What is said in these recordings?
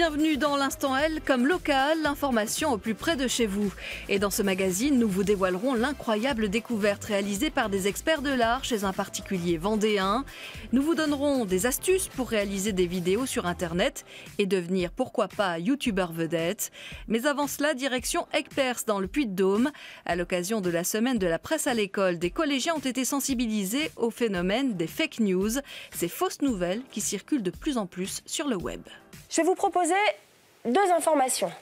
Bienvenue dans l'Instant L, comme local, l'information au plus près de chez vous. Et dans ce magazine, nous vous dévoilerons l'incroyable découverte réalisée par des experts de l'art chez un particulier vendéen. Nous vous donnerons des astuces pour réaliser des vidéos sur Internet et devenir, pourquoi pas, youtubeur vedette. Mais avant cela, direction Aigues-Perses dans le Puy-de-Dôme. À l'occasion de la semaine de la presse à l'école, des collégiens ont été sensibilisés au phénomène des fake news, ces fausses nouvelles qui circulent de plus en plus sur le web. Je vais vous proposer 2 informations.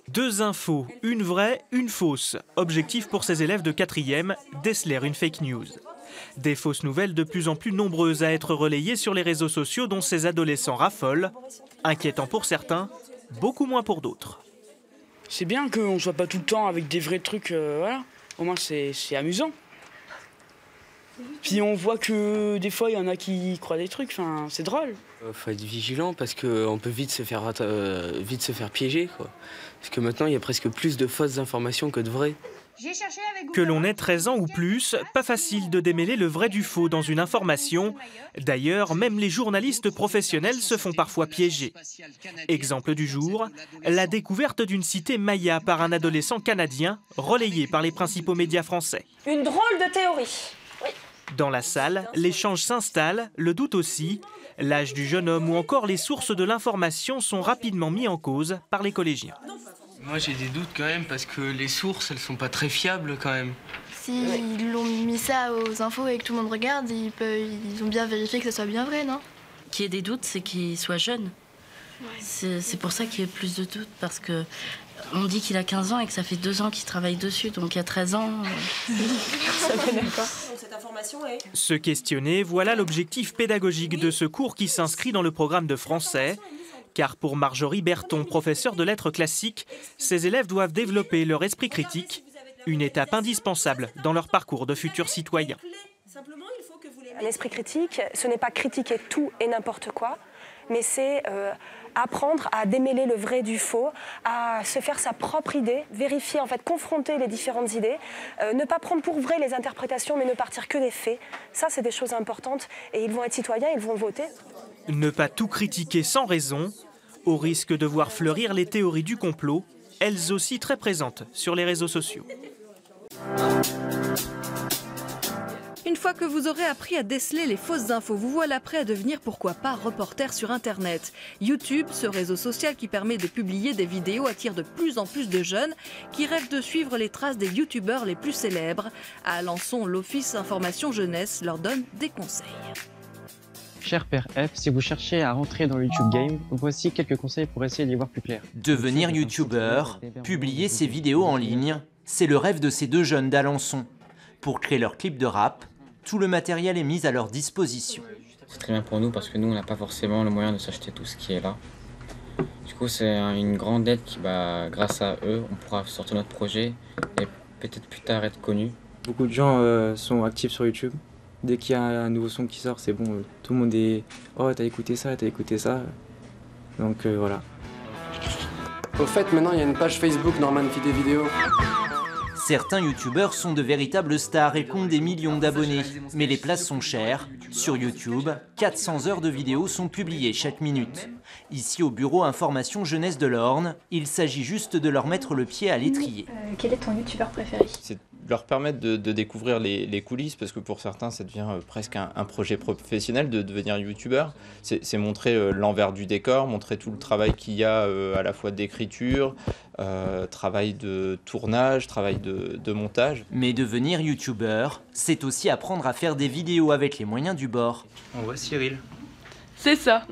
2 infos, une vraie, une fausse. Objectif pour ces élèves de 4e, déceler une fake news. Des fausses nouvelles de plus en plus nombreuses à être relayées sur les réseaux sociaux dont ces adolescents raffolent. Inquiétant pour certains, beaucoup moins pour d'autres. C'est bien qu'on ne soit pas tout le temps avec des vrais trucs, voilà. Au moins c'est amusant. Puis on voit que des fois il y en a qui croient des trucs, enfin c'est drôle. Faut être vigilant parce qu'on peut vite se faire piéger, quoi. Parce que maintenant il y a presque plus de fausses informations que de vraies. Que l'on ait 13 ans ou plus, pas facile de démêler le vrai du faux dans une information. D'ailleurs, même les journalistes professionnels se font parfois piéger. Exemple du jour, la découverte d'une cité Maya par un adolescent canadien, relayée par les principaux médias français. Une drôle de théorie. Dans la salle, l'échange s'installe, le doute aussi. L'âge du jeune homme ou encore les sources de l'information sont rapidement mis en cause par les collégiens. Moi j'ai des doutes quand même parce que les sources elles sont pas très fiables quand même. S'ils l'ont mis ça aux infos et que tout le monde regarde, ils ont bien vérifié que ce soit bien vrai, non? Qu'il y ait des doutes, c'est qu'il soit jeune. Ouais. C'est pour ça qu'il y a plus de doutes, parce que on dit qu'il a 15 ans et que ça fait 2 ans qu'il travaille dessus, donc il y a 13 ans... Ça fait d'accord. Se questionner, voilà l'objectif pédagogique de ce cours qui s'inscrit dans le programme de français. Car pour Marjorie Berton, professeure de lettres classiques, ces élèves doivent développer leur esprit critique, une étape indispensable dans leur parcours de futurs citoyens. L'esprit critique, ce n'est pas critiquer tout et n'importe quoi, mais c'est apprendre à démêler le vrai du faux, à se faire sa propre idée, vérifier, en fait, confronter les différentes idées, ne pas prendre pour vrai les interprétations, mais ne partir que des faits. Ça, c'est des choses importantes et ils vont être citoyens, ils vont voter. Ne pas tout critiquer sans raison, au risque de voir fleurir les théories du complot, elles aussi très présentes sur les réseaux sociaux. Une fois que vous aurez appris à déceler les fausses infos, vous voilà prêt à devenir, pourquoi pas, reporter sur Internet. YouTube, ce réseau social qui permet de publier des vidéos, attire de plus en plus de jeunes qui rêvent de suivre les traces des youtubeurs les plus célèbres. À Alençon, l'Office Information Jeunesse leur donne des conseils. Cher Père F, si vous cherchez à rentrer dans le YouTube Game, voici quelques conseils pour essayer d'y voir plus clair. Devenir youtubeur, publier ses vidéos en ligne, c'est le rêve de ces 2 jeunes d'Alençon. Pour créer leur clip de rap, tout le matériel est mis à leur disposition. C'est très bien pour nous parce que nous, on n'a pas forcément le moyen de s'acheter tout ce qui est là. Du coup, c'est une grande aide qui, grâce à eux, on pourra sortir notre projet et peut-être plus tard être connus. Beaucoup de gens sont actifs sur YouTube. Dès qu'il y a un nouveau son qui sort, c'est bon, tout le monde est « Oh, t'as écouté ça, t'as écouté ça ». Donc voilà. Au fait, maintenant, il y a une page Facebook Norman fait des vidéos. Certains youtubeurs sont de véritables stars et comptent des millions d'abonnés. Mais les places sont chères. Sur YouTube, 400 heures de vidéos sont publiées chaque minute. Ici au bureau Information Jeunesse de l'Orne, il s'agit juste de leur mettre le pied à l'étrier. Quel est ton youtubeur préféré? C'est leur permettre de découvrir les coulisses, parce que pour certains ça devient presque un projet professionnel de devenir youtubeur. C'est montrer l'envers du décor, montrer tout le travail qu'il y a à la fois d'écriture, travail de tournage, travail de montage. Mais devenir youtubeur, c'est aussi apprendre à faire des vidéos avec les moyens du bord. On voit Cyril. C'est ça.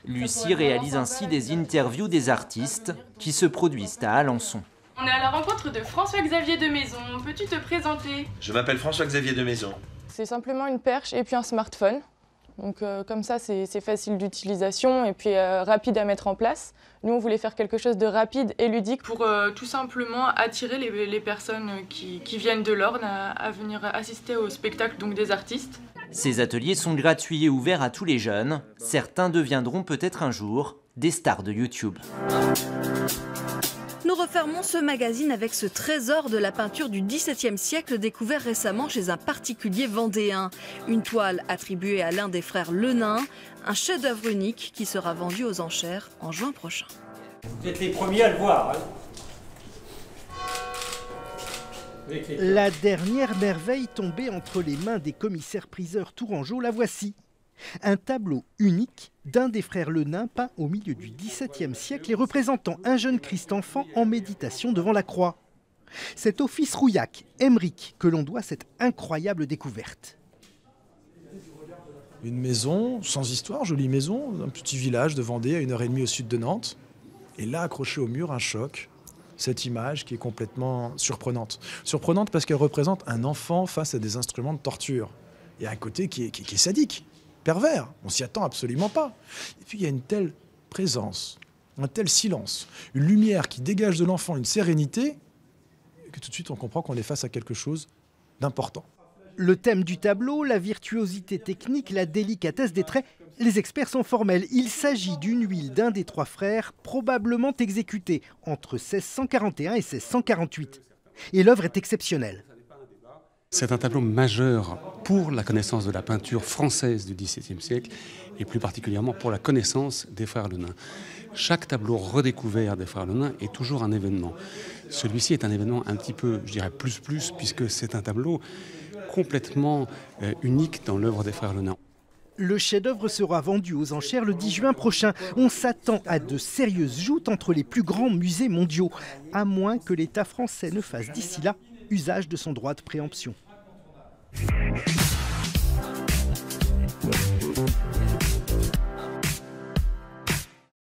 Lucie réalise ainsi des interviews des artistes qui se produisent à Alençon. On est à la rencontre de François-Xavier de Maison. Peux-tu te présenter? Je m'appelle François-Xavier de Maison. C'est simplement une perche et puis un smartphone. Donc comme ça, c'est facile d'utilisation et puis rapide à mettre en place. Nous, on voulait faire quelque chose de rapide et ludique. Pour tout simplement attirer les personnes qui viennent de l'Orne à venir assister au spectacle donc, des artistes. Ces ateliers sont gratuits et ouverts à tous les jeunes. Certains deviendront peut-être un jour des stars de YouTube. Nous Nous refermons ce magazine avec ce trésor de la peinture du XVIIe siècle découvert récemment chez un particulier vendéen. Une toile attribuée à l'un des frères Lenain, un chef-d'œuvre unique qui sera vendu aux enchères en juin prochain. Vous êtes les premiers à le voir. Hein. La dernière merveille tombée entre les mains des commissaires-priseurs tourangeaux, la voici. Un tableau unique d'un des frères Lenain peint au milieu du XVIIe siècle et représentant un jeune Christ enfant en méditation devant la croix. C'est au fils Rouillac, Aymeric, que l'on doit cette incroyable découverte. Une maison sans histoire, jolie maison, un petit village de Vendée à 1h30 au sud de Nantes. Et là, accroché au mur, un choc. Cette image qui est complètement surprenante. Surprenante parce qu'elle représente un enfant face à des instruments de torture. Il y a un côté qui est sadique, pervers. On s'y attend absolument pas. Et puis il y a une telle présence, un tel silence, une lumière qui dégage de l'enfant une sérénité, que tout de suite on comprend qu'on est face à quelque chose d'important. Le thème du tableau, la virtuosité technique, la délicatesse des traits, les experts sont formels. Il s'agit d'une huile d'un des trois frères, probablement exécutée entre 1641 et 1648. Et l'œuvre est exceptionnelle. C'est un tableau majeur pour la connaissance de la peinture française du XVIIe siècle et plus particulièrement pour la connaissance des frères Lenain. Chaque tableau redécouvert des frères Lenain est toujours un événement. Celui-ci est un événement un petit peu, je dirais plus, puisque c'est un tableau complètement unique dans l'œuvre des frères Lenain. Le chef-d'œuvre sera vendu aux enchères le 10 juin prochain. On s'attend à de sérieuses joutes entre les plus grands musées mondiaux, à moins que l'État français ne fasse d'ici là usage de son droit de préemption.